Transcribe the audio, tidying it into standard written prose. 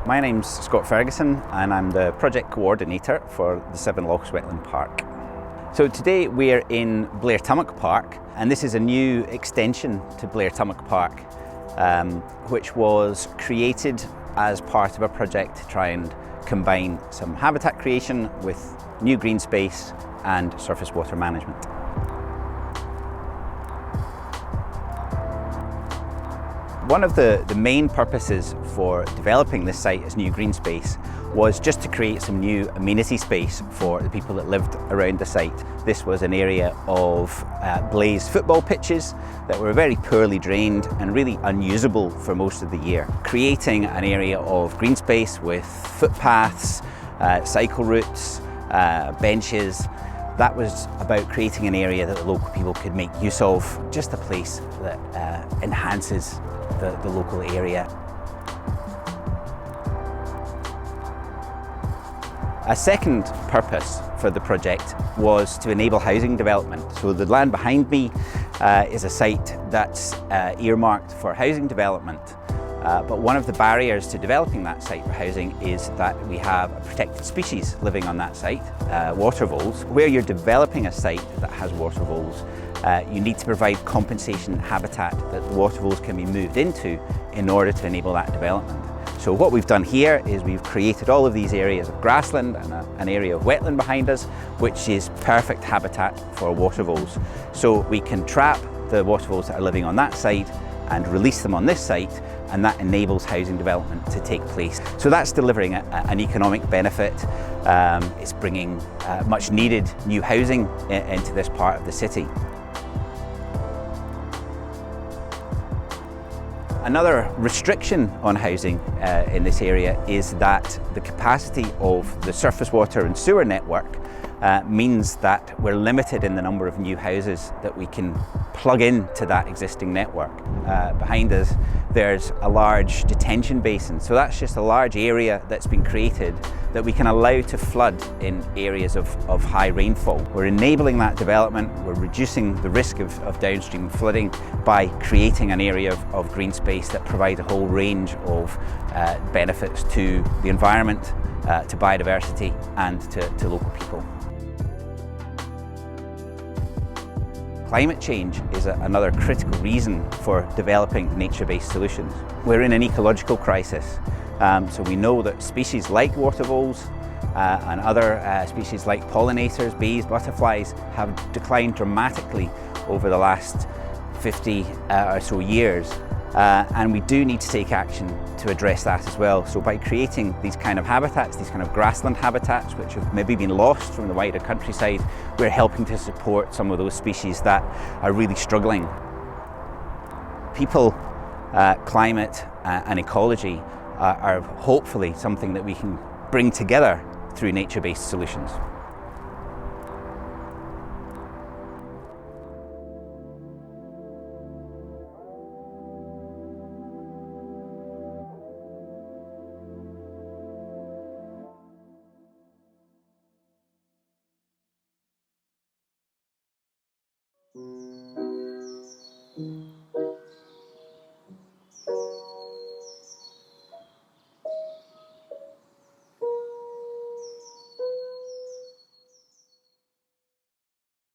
My name's Scott Ferguson and I'm the project coordinator for the Seven Lochs Wetland Park. So today we're in Blair Tummock Park, and this is a new extension to Blair Tummock Park, which was created as part of a project to try and combine some habitat creation with new green space and surface water management. One of the main purposes for developing this site as new green space was just to create some new amenity space for the people that lived around the site. This was an area of glazed football pitches that were very poorly drained and really unusable for most of the year. Creating an area of green space with footpaths, cycle routes, benches, that was about creating an area that the local people could make use of, just a place that enhances the local area. A second purpose for the project was to enable housing development. So the land behind me is a site that's earmarked for housing development. But one of the barriers to developing that site for housing is that we have a protected species living on that site, water voles. Where you're developing a site that has water voles, you need to provide compensation habitat that the water voles can be moved into in order to enable that development. So what we've done here is we've created all of these areas of grassland and an area of wetland behind us, which is perfect habitat for water voles. So we can trap the water voles that are living on that site and release them on this site, and that enables housing development to take place. So that's delivering an economic benefit. It's bringing much needed new housing into this part of the city. Another restriction on housing in this area is that the capacity of the surface water and sewer network means that we're limited in the number of new houses that we can plug into that existing network. Behind us there's a large detention basin, so that's just a large area that's been created that we can allow to flood in areas of high rainfall. We're enabling that development, we're reducing the risk of downstream flooding by creating an area of green space that provides a whole range of benefits to the environment, to biodiversity and to local people. Climate change is another critical reason for developing nature-based solutions. We're in an ecological crisis, so we know that species like water voles and other species like pollinators, bees, butterflies have declined dramatically over the last 50 or so years. And we do need to take action to address that as well. So by creating these kind of habitats, these kind of grassland habitats which have maybe been lost from the wider countryside, we're helping to support some of those species that are really struggling. People, climate and ecology are hopefully something that we can bring together through nature-based solutions.